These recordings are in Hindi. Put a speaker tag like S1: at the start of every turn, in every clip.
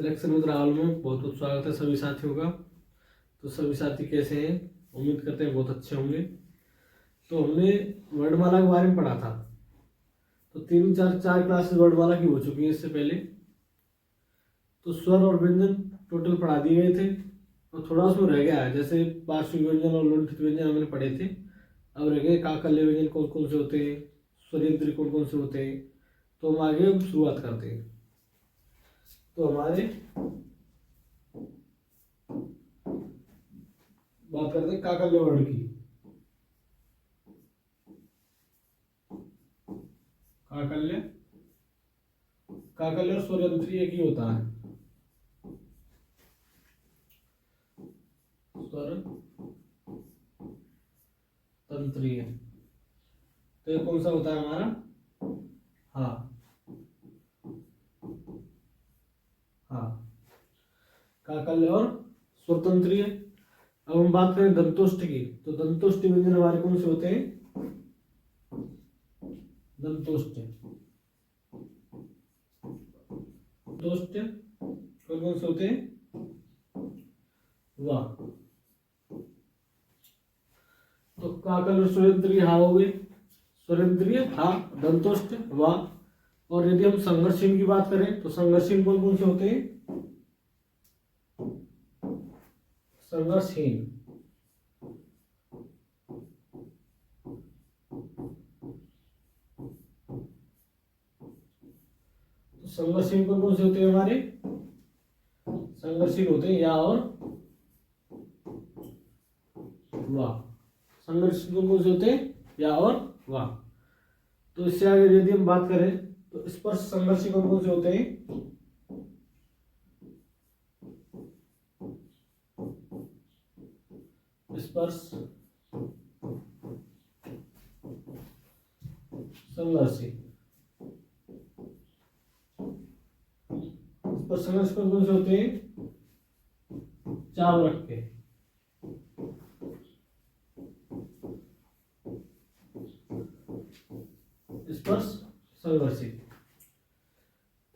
S1: सिलेक्शन विद राहुल में बहुत बहुत स्वागत है सभी साथियों का। तो सभी साथी कैसे हैं? उम्मीद करते हैं बहुत अच्छे होंगे। तो हमने वर्णमाला के बारे में पढ़ा था। तो चार क्लासेस वर्णमाला की हो चुकी है इससे पहले। तो स्वर और व्यंजन टोटल पढ़ा दिए गए थे और थोड़ा उसमें रह गया है, जैसे पार्श्विक व्यंजन और लुंठित व्यंजन हमने पढ़े थे। अब रह गए काकल्य व्यंजन कौन कौन से होते हैं, स्वरेंद्रीय कौन कौन से होते हैं। तो हम आगे शुरुआत करते हैं। तो हमारे बात करते हैं काकल्य वर्ण की। काकल्य काकल्य और स्वरयंत्रीय एक ही होता है। स्वर तंत्रीय तो ये कौन सा होता है हमारा? हाँ हाँ, काकल्य और स्वतंत्रीय। अब हम बात करें दंतोष्ठ की। तो दंतोष्ठ व्यंजन हमारे कौन से होते हैं? दंतोष्ठ दंतोष्ठ कौन कौन से होते हैं? वाह। तो काकल्य और स्वरयंत्रीय हाँ हो गए। स्वरयंत्रीय हाँ, दंतोष्ठ वाह। और यदि हम संघर्षहीन की बात करें तो संघर्षहीन कौन कौन से होते हैं? संघर्षहीन तो संघर्षहीन कौन कौन से होते हैं हमारे? संघर्षहीन होते हैं या और वाह। संघर्षहीन कौन कौन से होते हैं? या और वाह। तो इससे आगे यदि हम बात करें तो स्पर्श संघर्षी कौन कौन से होते हैं? स्पर्श संघर्षी स्पर्श संघर्ष कौन कौन से होते हैं? चावरक के। स्पर्श संघर्षी।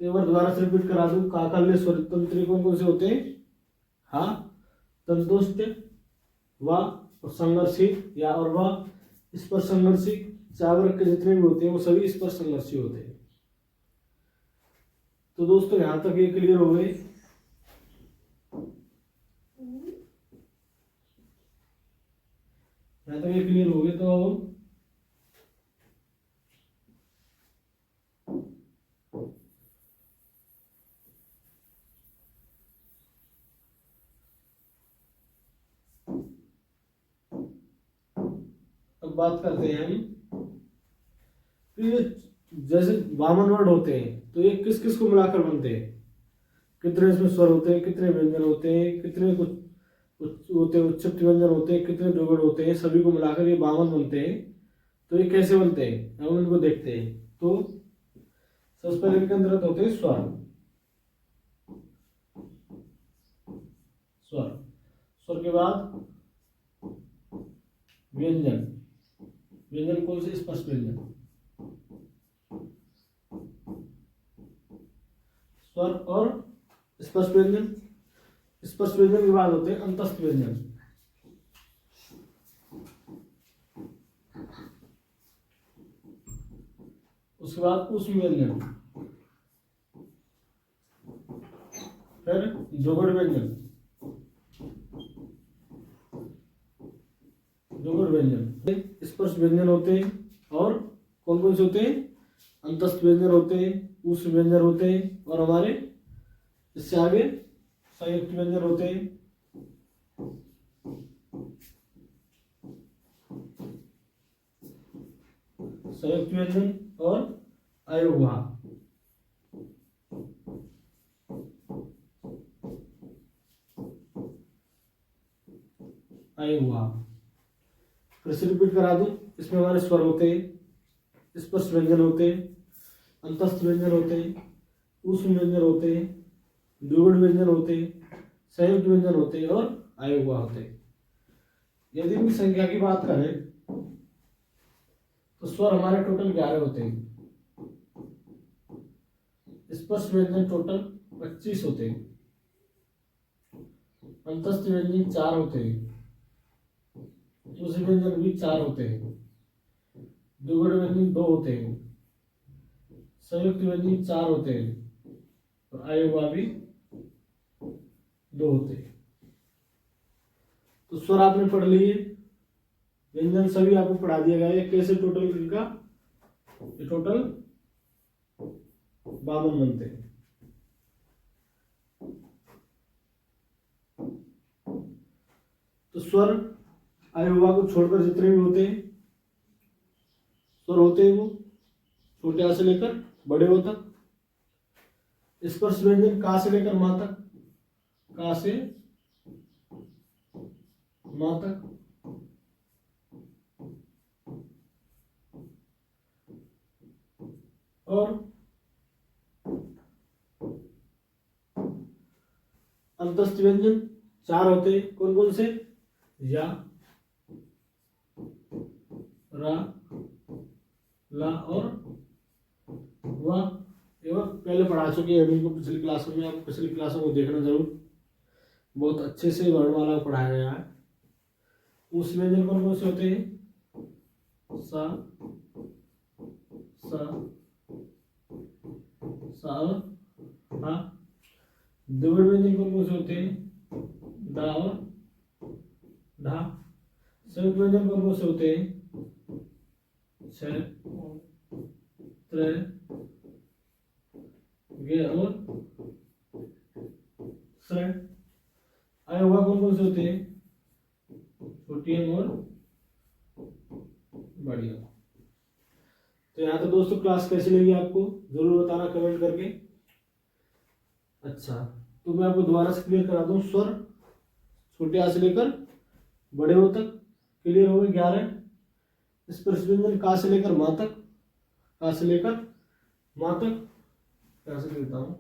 S1: तो एक बार दोबारा से रिपीट करा दूं। काकल्य स्वरतंत्री कौन कौन से होते हैं? हाँ, तंतुष्ट वा और संघर्षी या और वा। स्पर्श संघर्षी चावरक के जितने भी होते हैं वो सभी स्पर्श संघर्षी होते हैं। तो दोस्तों यहां तक ये क्लियर हो गए। यहां तक ये क्लियर हो गए। तो अब बात करते हैं हम कि जैसे 52 वर्ड होते हैं तो ये किस किस को मिलाकर बनते हैं, कितने इसमें स्वर होते हैं, कितने व्यंजन होते हैं, कितने कुछ होते हैं उच्चत्त व्यंजन होते हैं, कितने द्विगुण होते हैं, सभी को मिलाकर ये 52 बनते हैं। तो ये कैसे बनते हैं हम इनको देखते हैं। तो सबसे पहले इनके अंतर्गत होते हैं स्वर। स्वर स्वर के बाद व्यंजन। व्यंजन कौन से? स्पर्श व्यंजन। स्वर और स्पर्श व्यंजन। स्पर्श व्यंजन के बाद होते हैं अंतस्थ व्यंजन। उसके बाद ऊष्म व्यंजन, फिर द्विगुण व्यंजन। द्विगुण व्यंजन स्पर्श व्यंजन होते हैं और कौन कौन से होते हैं? अंतस्थ व्यंजन होते हैं, ऊष्म व्यंजन होते हैं और हमारे इससे आगे संयुक्त व्यंजन होते हैं। संयुक्त व्यंजन और अयोगवाह। अयोगवाह फिर से रिपीट करा दूं। इसमें हमारे स्वर होते हैं, स्पर्श व्यंजन होते हैं, अंतस्थ व्यंजन होते हैं, ऊष्म व्यंजन होते हैं, द्विगुण व्यंजन होते हैं, संयुक्त व्यंजन होते हैं और अयोगवाह होते हैं। यदि इनकी संख्या की बात करें तो स्वर हमारे टोटल 11 होते हैं। स्पर्श व्यंजन टोटल 25 होते हैं। अंतस्थ व्यंजन 4 होते हैं, उसी व्यंजन भी 4 होते हैं, द्विगुण व्यंजन 2 होते हैं, संयुक्त व्यंजन 4 होते हैं और अयुग्मा भी 2 होते हैं। तो स्वर आपने पढ़ लिए, व्यंजन सभी आपको पढ़ा दिया गया है। कैसे टोटल इनका, ये टोटल 52 बनते हैं। तो स्वर अयुग्मा को छोड़कर जितने भी होते हैं स्वर होते हैं वो छोटे आ से लेकर बड़े ओ तक। स्पर्श व्यंजन का से लेकर मा तक, का से मा तक। और अंतस्थ व्यंजन 4 होते हैं, कौन कौन से, या, रा, ला और वा। एवं पहले पढ़ा चुके हैं इनको पिछली क्लासों में, आप पिछली क्लासों को देखना जरूर, बहुत अच्छे से वर्णमाला को पढ़ाया गया है। उस व्यंजन कौन कौन से होते हैं, सा, सा, सा, हा। द्विगुण व्यंजन कौन कौन से होते हैं, दा और ढा। संयुक्त व्यंजन कौन कौन से होते हैं, छ, त्र, गे और श्र। अयुग्मा कौन कौन से होते हैं, छोटी अंग और बड़ी अंग। तो यहाँ तो दोस्तों क्लास कैसी लगी आपको जरूर बताना कमेंट करके। अच्छा, तो मैं आपको दोबारा से क्लियर करा दूं, स्वर छोटे आ से लेकर बड़े ओ तक क्लियर हो गए 11। स्पर्श व्यंजन का से लेकर मा तक, का से लेकर मा तक। यहाँ से लिखता हूं,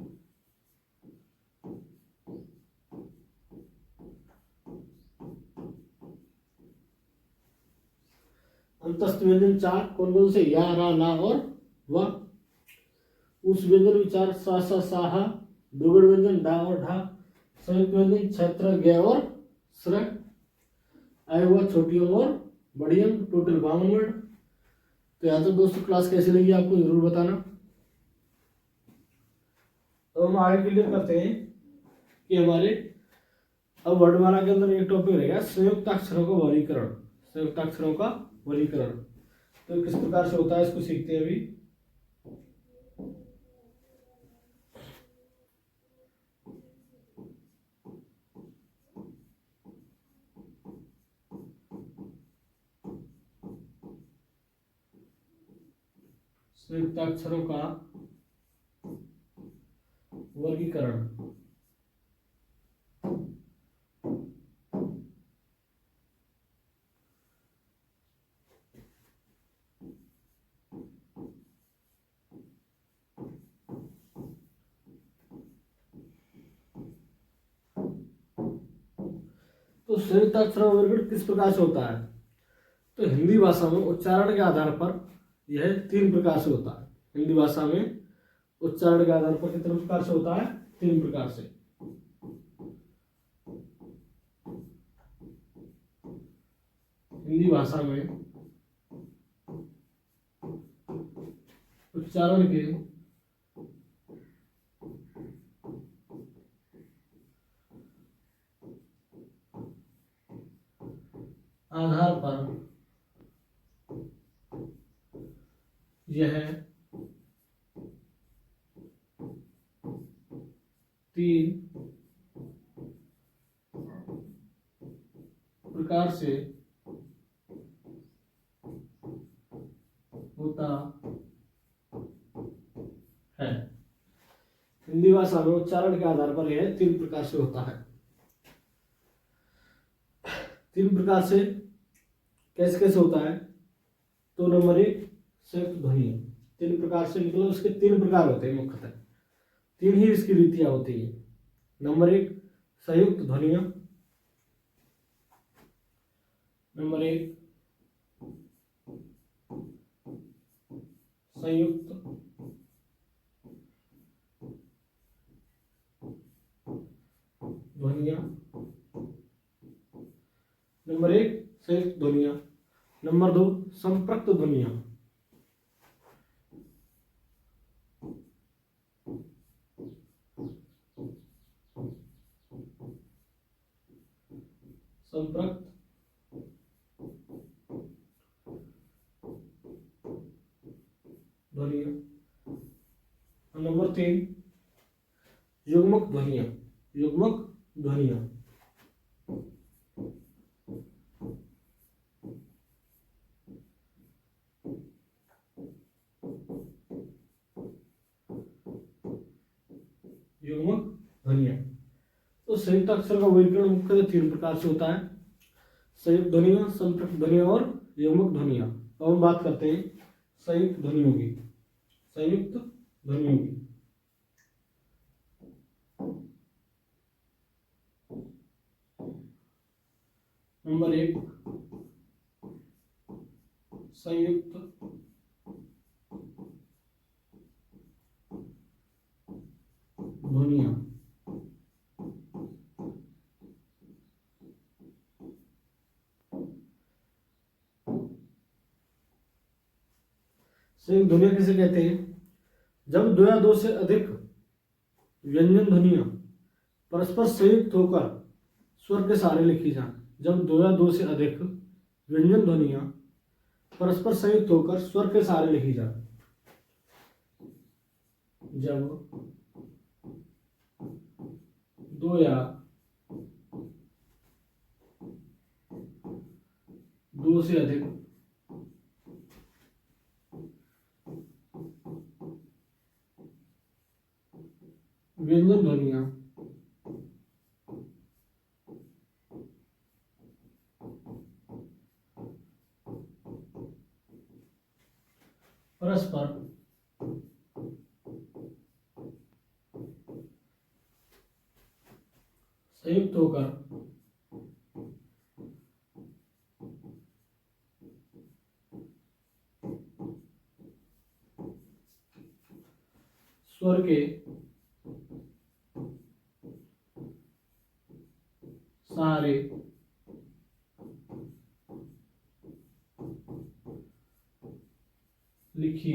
S1: अंतस्थ व्यंजन 4 कौन कौन से, या, रा, ला और वा। उस व्यंजन भी 4, सा, सा, सा, हा। द्विगुण व्यंजन डा और ढा। संयुक्त व्यंजन छत्र, ग और श्र। अयुग्मा छोटी अंग और बड़ी अंग, टोटल 52 वर्ड। तो यहाँ तो दोस्तों क्लास कैसी लगी आपको जरूर बताना। तो हम आगे क्लियर करते हैं कि हमारे अब वर्णमाला के अंदर एक टॉपिक रहेगा संयुक्त अक्षरों का वर्गीकरण। संयुक्त अक्षरों का वर्गीकरण तो किस प्रकार से होता है इसको सीखते हैं अभी। संयुक्त अक्षरों का वर्गीकरण। तो संयुक्त अक्षरों का वर्गीकरण किस प्रकार से होता है, तो हिंदी भाषा में उच्चारण के आधार पर यह 3 प्रकार से होता है। हिंदी भाषा में उच्चारण के आधार पर कितने प्रकार से होता है, 3 प्रकार से। हिंदी भाषा में उच्चारण के आधार पर यह 3 प्रकार से होता है। हिंदी भाषा में उच्चारण के आधार पर यह 3 प्रकार से होता है। 3 प्रकार से कैसे कैसे होता है, तो नंबर 1 संयुक्त ध्वनि। 3 प्रकार से मतलब उसके 3 प्रकार होते हैं, मुख्यतः 3 ही इसकी रीतियां होती है। नंबर 1 संयुक्त ध्वनियां, नंबर 1 संयुक्त ध्वनियां, संयुक्त ध्वनियां। नंबर 2 संपृक्त ध्वनियां। संपृक्त ध्वनियां। नंबर 3 युग्मक ध्वनियां। युग्मक ध्वनियां। युग्मक ध्वनियां। तो संयुक्त अक्षर का वर्गीकरण मुख्यतः 3 प्रकार से होता है, संयुक्त ध्वनियां, संपृक्त ध्वनियां और युग्मक ध्वनियां। अब हम बात करते हैं संयुक्त ध्वनियों की। संयुक्त ध्वनियों की नंबर 1 संयुक्त ध्वनियां। संयुक्त ध्वनियां किसे कहते हैं? जब दो या दो से अधिक व्यंजन ध्वनियां परस्पर संयुक्त होकर स्वर के सहारे लिखी जाए। जब दो या दो से अधिक व्यंजन ध्वनियां परस्पर संयुक्त होकर स्वर के सहारे लिखी जाए। जब दो या दो से अधिक व्यंजन ध्वनियां परस्पर संयुक्त होकर स्वर के सहारे लिखी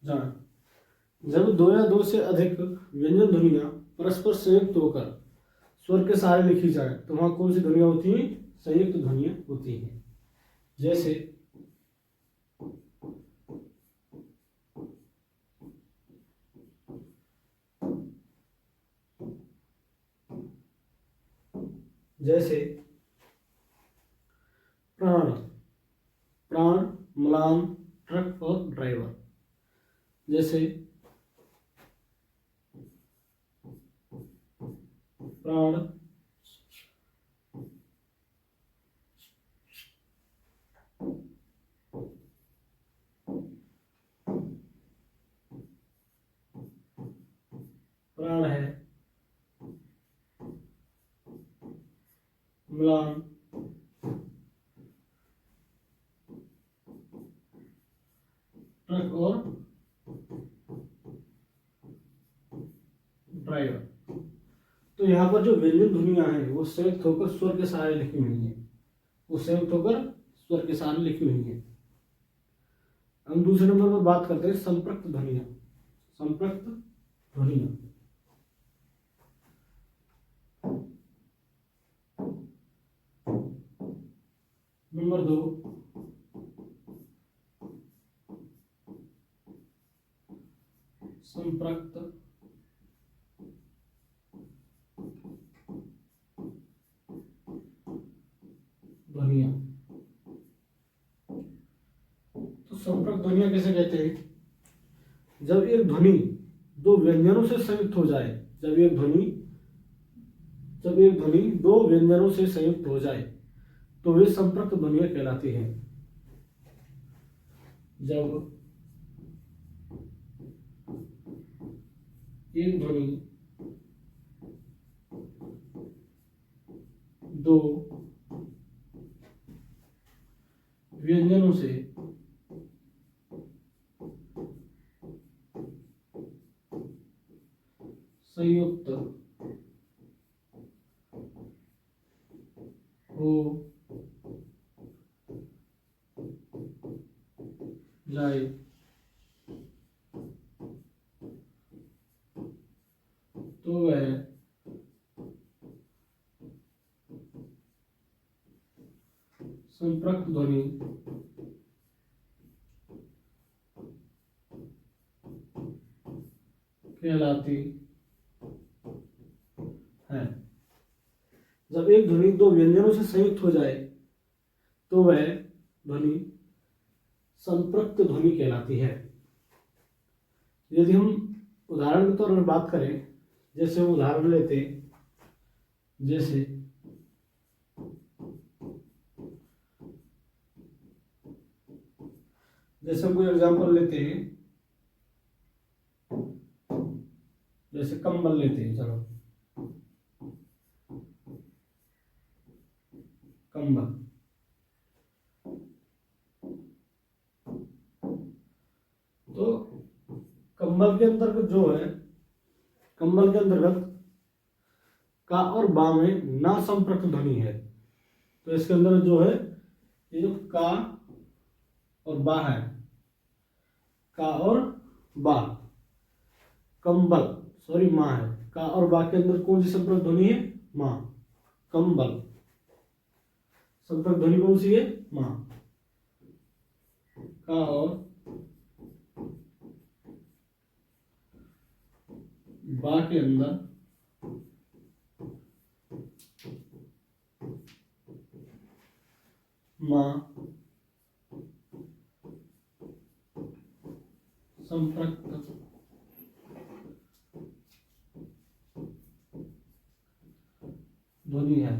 S1: जाए। जब दो या दो से अधिक व्यंजन ध्वनियां परस्पर संयुक्त होकर स्वर के सहारे लिखी जाए तो वहां कौन सी ध्वनियां होती हैं? संयुक्त ध्वनियां होती हैं। जैसे जैसे प्राण, प्राण, म्लान, ट्रक और ड्राइवर। जैसे प्राण, प्राण है, म्लान, ट्रक और ड्राइवर। तो यहाँ पर जो व्यंजन ध्वनियां हैं वो संयुक्त होकर स्वर के सहारे लिखी हुई हैं। वो संयुक्त होकर स्वर के सहारे लिखी हुई हैं। हम दूसरे नंबर पर बात करते हैं संपृक्त ध्वनियां। संपृक्त ध्वनियां नंबर 2 संपृक्त ध्वनियां। तो संपृक्त ध्वनियां किसे कहते हैं? जब एक ध्वनि दो व्यंजनों से संयुक्त हो जाए। जब एक ध्वनि दो व्यंजनों से संयुक्त हो जाए तो वे संपृक्त ध्वनियां कहलाती हैं। जब एक ध्वनि दो व्यंजनों से संयुक्त संपृक्त ध्वनि कहलाती है। जब एक ध्वनि दो व्यंजनों से संयुक्त हो जाए तो वह ध्वनि संपृक्त ध्वनि कहलाती है। यदि हम उदाहरण के तौर पर बात करें, जैसे हम उदाहरण लेते, जैसे हम कोई एग्जांपल लेते हैं, जैसे कंबल लेते हैं, चलो कंबल। तो कंबल के अंतर्गत जो है, कंबल के अंतर्गत का और बा में ना संपृक्त ध्वनि है। तो इसके अंदर जो है, ये जो का और बा है, का और बा, कंबल सॉरी माँ है, का और बा के अंदर कौन सी संपृक्त ध्वनि है? माँ। कंबल संपृक्त ध्वनि कौन सी है? माँ। का और बा के अंदर माँ संपृक्त ध्वनि है।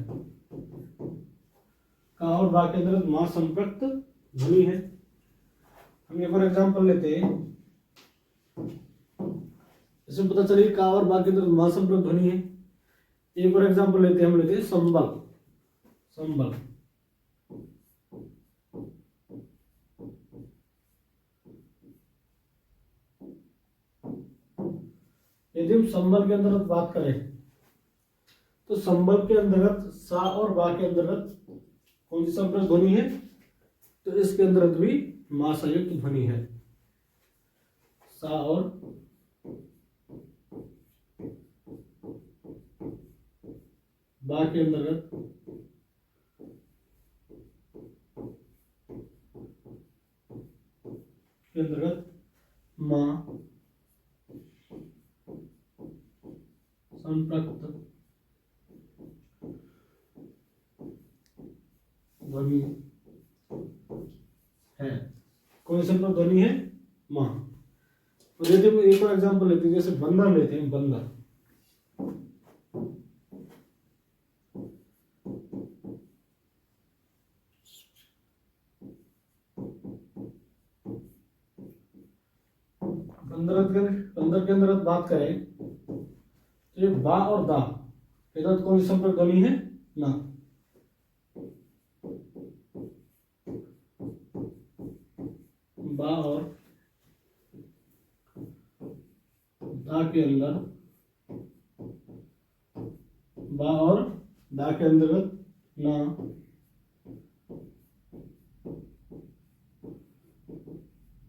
S1: का और बा के अंदर माँ संपृक्त ध्वनि है। हम एक और एग्जांपल लेते हैं, इसमें पता चले का और बा के अंदर माँ संपृक्त ध्वनि है। एक और एग्जांपल लेते हैं, हम लेते हैं संबल। संबल यदि हम संबल के अंतर्गत बात करें तो संबल के अंतर्गत सा और बा के अंतर्गत कौन सी संपृक्त ध्वनि है? तो इसके अंतर्गत भी मां संयुक्त ध्वनि है। सा और बा के अंतर्गत मां संपृक्त ध्वनि है। कौन सी संपृक्त ध्वनि है? मां। तो लेते हैं एक और एग्जांपल लेते हैं, जैसे बंदर लेते हैं। बंदर बंदर के अंदर बात करें तो ये बा और दा के अंदर कौन सी संपृक्त ध्वनि है? ना। बा और दा के अंदर, बा और दा के अंतर्गत ना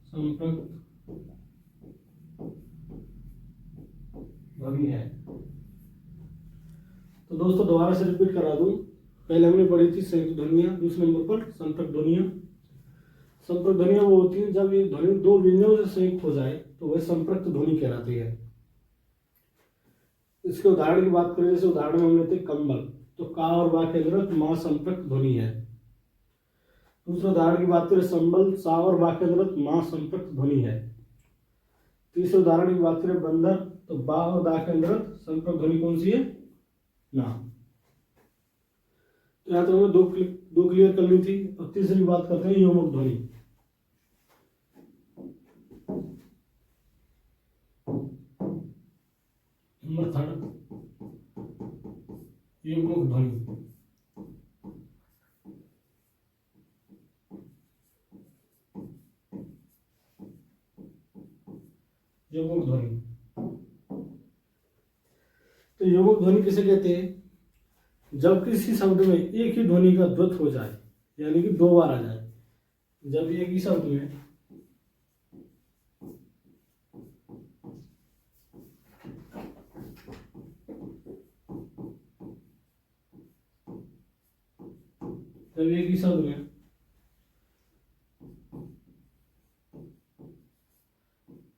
S1: संपृक्त ध्वनि है। तो दोस्तों दोबारा से रिपीट करा दूं, पहले हमने पढ़ी थी संयुक्त ध्वनियां, दूसरे नंबर पर संपृक्त ध्वनियां। संपृक्त ध्वनियां वो होती हैं जब ये ध्वनि दो व्यंजनों से संयुक्त हो जाए तो वह संपृक्त ध्वनि कहलाती है। इसके उदाहरण की बात करें, जैसे उदाहरण में हम लेते कंबल, तो का और बा के अंतर्गत मां संपृक्त ध्वनि है। दूसरे उदाहरण की बात करें संबल, सा और बा के अंतर्गत मां संपृक्त ध्वनि है। तीसरे उदाहरण की बात करें बंदर, तो बा और दा के अंतर्गत संपृक्त ध्वनि कौन सी है? ना। तो यहाँ तो हमें दो क्लियर करनी थी। अब तीसरी बात करते हैं योमक ध्वनि। नंबर थर्ड, योमक ध्वनि। योमक ध्वनि, तो योमक ध्वनि किसे कहते हैं? जब किसी शब्द में एक ही ध्वनि का द्वथ हो जाए, यानी कि दो बार आ जाए। जब एक ही शब्द में एक ही शब्द में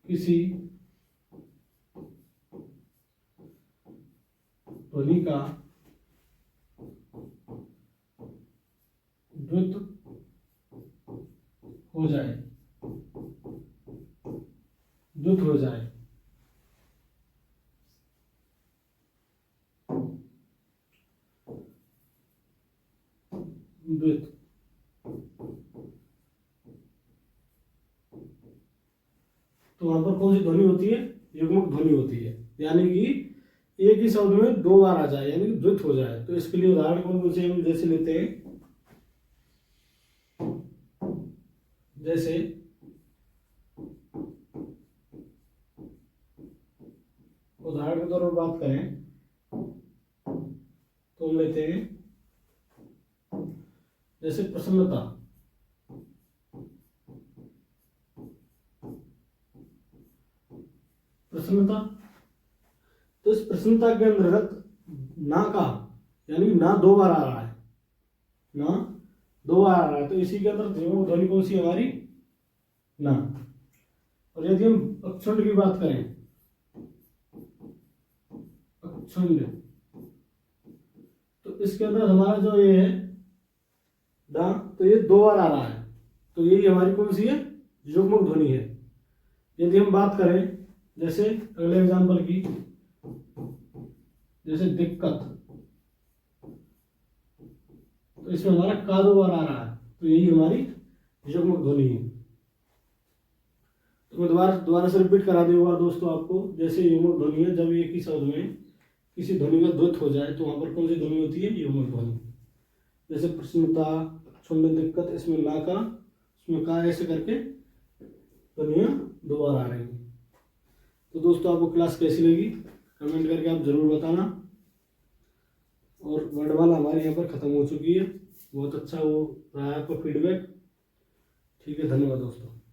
S1: किसी ध्वनि का द्वित हो जाए, द्वित हो जाए, द्वित, तो वहां पर कौन सी ध्वनि होती है? युग्मक ध्वनि होती है, यानी कि एक ही शब्द में दो बार आ जाए, यानी कि द्वित हो जाए। तो इसके लिए उदाहरण कौन कौन से हम जैसे लेते हैं, जैसे उदाहरण के तौर पर बात करें तो हम लेते हैं जैसे प्रसन्नता, प्रसन्नता। तो इस प्रसन्नता के अंतर्गत ना का, यानी कि ना दो बार आ रहा है, ना दो बार आ रहा है, तो इसी के अंदर ध्वनि कौन सी हमारी? ना। और यदि हम अक्षुंड की बात करें, अक्षुंड, तो इसके अंदर हमारा जो ये है ना, तो ये दो बार आ रहा है, तो यही हमारी कौन सी है? युग्मक ध्वनि है। यदि हम बात करें जैसे अगले एग्जांपल की, जैसे दिक्कत, तो इसमें हमारा का दो बार आ रहा है, तो यही हमारी युग्मक ध्वनि है। तो मैं दोबारा से रिपीट करा दूंगा दोस्तों आपको। जैसे युग्मक ध्वनि है, जब एक ही शब्द में किसी ध्वनि का द्वैत हो जाए तो वहां पर कौन सी ध्वनि होती है? युग्मक ध्वनि। जैसे प्रसन्नता, अक्षुंड, दिक्कत, इसमें ना का, इसमें का, ऐसे करके ध्वनियां दो बार आ रही हैं। तो दोस्तों आपको क्लास कैसी लगी कमेंट करके आप जरूर बताना। और वर्णमाला हमारी यहाँ पर खत्म हो चुकी है, बहुत अच्छा वो रहा है आपका फीडबैक। ठीक है, धन्यवाद दोस्तों।